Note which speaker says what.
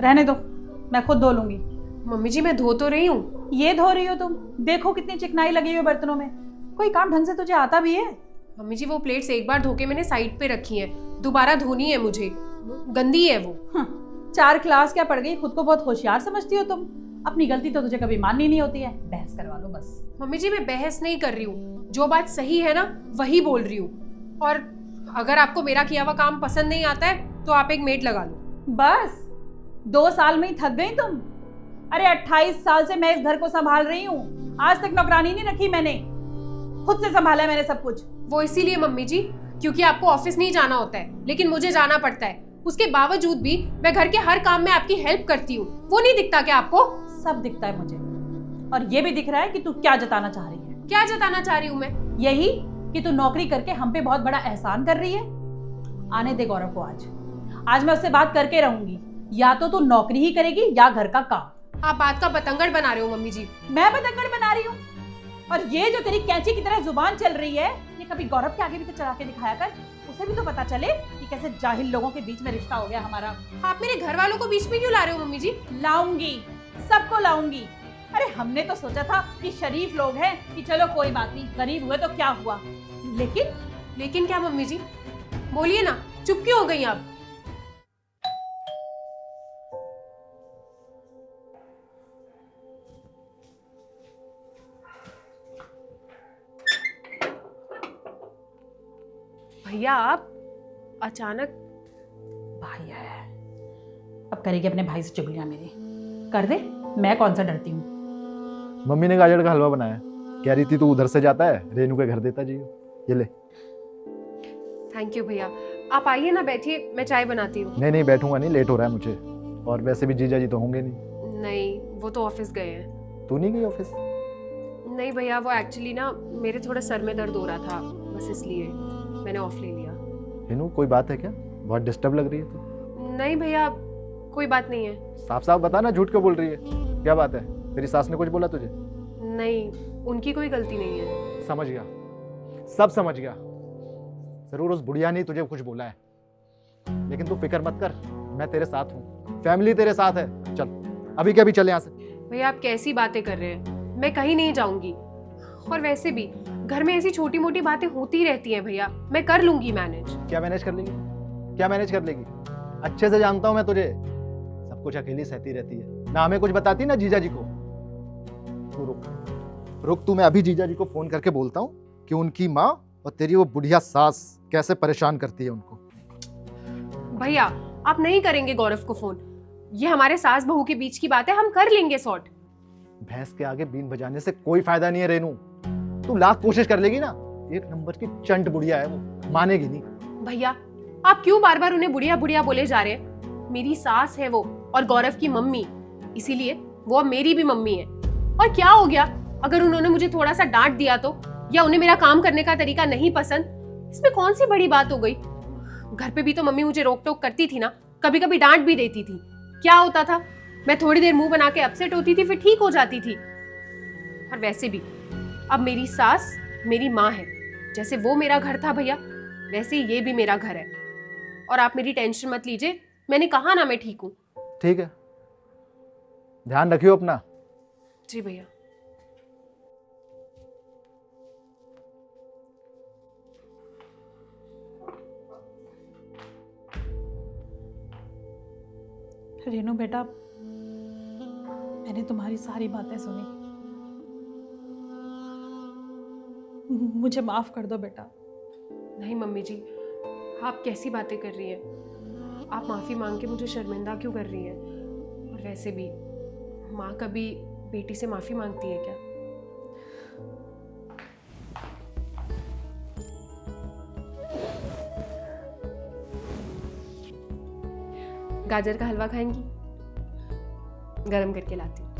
Speaker 1: रहने दो, मैं खुद धो लूंगी।
Speaker 2: मम्मी जी मैं धो तो रही हूँ।
Speaker 1: ये धो रही हो तुम? देखो कितनी चिकनाई लगी हुई है बर्तनों में। कोई काम ढंग से तुझे आता भी है?
Speaker 2: मम्मी जी वो प्लेट्स एक बार धो के मैंने साइड पे रखी हैं, दोबारा धोनी है मुझे, गंदी है वो।
Speaker 1: 4 क्लास क्या पढ़ गई, खुद को बहुत होशियार समझती हो तुम। अपनी गलती तो तुझे कभी माननी नहीं होती है। बहस करवा लो बस।
Speaker 2: मम्मी जी मैं बहस नहीं कर रही हूँ, जो बात सही है ना वही बोल रही हूँ। और अगर आपको मेरा किया हुआ काम पसंद नहीं आता है तो आप एक मेड लगा लो।
Speaker 1: बस 2 साल में ही थक गई तुम? अरे 28 साल से मैं इस घर को संभाल रही हूँ, आज तक नौकरानी नहीं रखी मैंने, खुद से संभाला है मैंने सब कुछ।
Speaker 2: वो इसीलिए मम्मी जी क्योंकि आपको ऑफिस नहीं जाना होता है, लेकिन मुझे जाना पड़ता है। उसके बावजूद भी मैं घर के हर काम में आपकी हेल्प करती हूँ, वो नहीं दिखता क्या आपको?
Speaker 1: सब दिखता है मुझे, और ये भी दिख रहा है कि तू क्या जताना चाह रही है।
Speaker 2: क्या जताना चाह रही हूँ मैं?
Speaker 1: यही कि तू नौकरी करके हम पे बहुत बड़ा एहसान कर रही है। आने दे गौरव को, आज मैं उससे बात करके रहूंगी। या तो तू नौकरी ही करेगी या घर का काम।
Speaker 2: आप बात का बतंगड़ बना रहे हो मम्मी जी।
Speaker 1: मैं बतंगड़ बना रही हूँ? और ये जो तेरी कैंची की तरह जुबान चल रही है, ये कभी गौरव के आगे भी तो चला के दिखाया कर, उसे भी तो पता चले कि कैसे जाहिल लोगों के बीच में रिश्ता हो गया हमारा।
Speaker 2: आप मेरे घर वालों को बीच में क्यों ला रहे हो मम्मी जी?
Speaker 1: लाऊंगी, सबको लाऊंगी। अरे हमने तो सोचा था कि शरीफ लोग हैं कि चलो कोई बात नहीं, गरीब हुए तो क्या हुआ,
Speaker 2: लेकिन क्या मम्मी जी? बोलिए ना, चुप क्यों हो गई आप? भैया आप अचानक।
Speaker 1: भाई है, अब करेगी अपने भाई से चुगलियां मेरी। कर दे, मैं कौन सा डरती हूँ।
Speaker 3: मम्मी ने गाजर का हलवा बनाया, कह रही थी तू उधर से जाता है रेनू के घर देता जी, ये ले।
Speaker 2: थैंक यू भैया, आप आइए ना, बैठिए, मैं चाय बनाती हूँ।
Speaker 3: नहीं बैठूंगा नहीं, लेट हो रहा है मुझे, और वैसे भी जीजा जी तो होंगे नहीं।
Speaker 2: नहीं, वो तो ऑफिस गए हैं।
Speaker 3: तू नहीं गई ऑफिस?
Speaker 2: नहीं भैया, वो एक्चुअली ना मेरे थोड़ा सर में दर्द हो रहा था, बस इसलिए मैंने ऑफ ले लिया।
Speaker 3: रेनू कोई बात है क्या? बहुत डिस्टर्ब लग रही है तू।
Speaker 2: नहीं भैया, कोई बात नहीं है।
Speaker 3: साफ साफ बता ना, झूठ क्यों बोल रही है? क्या बात है? तेरी सास ने कुछ बोला तुझे?
Speaker 2: नहीं, उनकी कोई गलती नहीं है।
Speaker 3: समझ गया, सब समझ गया। जरूर उस बुढ़िया ने तुझे कुछ बोला है, लेकिन तू फिक्र मत कर, मैं तेरे साथ हूँ, फैमिली तेरे साथ है। चल अभी के अभी चल यहाँ से।
Speaker 2: भैया आप कैसी बातें कर रहे हैं, मैं कहीं नहीं जाऊंगी। और वैसे भी घर में ऐसी छोटी मोटी बातें होती रहती हैं भैया, मैं कर लूंगी मैनेज।
Speaker 3: क्या मैनेज कर लेगी? क्या मैनेज कर लेगी? अच्छे से जानता हूँ मैं तुझे, सब कुछ अकेली सहती रहती है ना, हमें कुछ बताती ना जीजा जी को। तू रुक रुक, तू, मैं अभी जीजा जी को फोन करके बोलता हूँ कि उनकी माँ और तेरी वो बुढ़िया सास कैसे परेशान करती है उनको।
Speaker 2: भैया आप नहीं करेंगे गौरव को फोन, ये हमारे सास बहू के बीच की बात है, हम कर लेंगे सॉर्ट।
Speaker 3: भैंस के आगे बीन बजाने से कोई फायदा नहीं है रेनू, तू लाख कोशिश कर लेगी ना, एक नंबर की चंट बुढ़िया है वो, मानेगी नहीं।
Speaker 2: भैया आप क्यों बार बार उन्हें बुढ़िया बुढ़िया बोले जा रहे हैं? मेरी सास है वो, और गौरव की मम्मी, इसीलिए वो अब मेरी भी मम्मी है। और क्या हो गया अगर उन्होंने मुझे थोड़ा सा डांट दिया तो, या उन्हें मेरा काम करने का तरीका नहीं पसंद, इसमें कौन सी बड़ी बात हो गई? घर पे भी तो मम्मी मुझे रोक टोक करती थी ना, कभी कभी डांट भी देती थी। क्या होता था, मैं थोड़ी देर मुंह बना के अपसेट होती थी, फिर ठीक हो जाती थी। और वैसे भी अब मेरी सास मेरी माँ है, जैसे वो मेरा घर था भैया, वैसे ये भी मेरा घर है। और आप मेरी टेंशन मत लीजिए, मैंने कहा ना मैं ठीक हूँ।
Speaker 3: ठीक है, ध्यान रखियो अपना।
Speaker 2: जी भैया।
Speaker 1: रेनू बेटा, मैंने तुम्हारी सारी बातें सुनी, मुझे माफ कर दो बेटा।
Speaker 2: नहीं मम्मी जी, आप कैसी बातें कर रही हैं? आप माफ़ी मांग के मुझे शर्मिंदा क्यों कर रही हैं? और वैसे भी माँ कभी बेटी से माफ़ी मांगती है क्या? गाजर का हलवा खाएंगी? गरम करके लाती हूँ।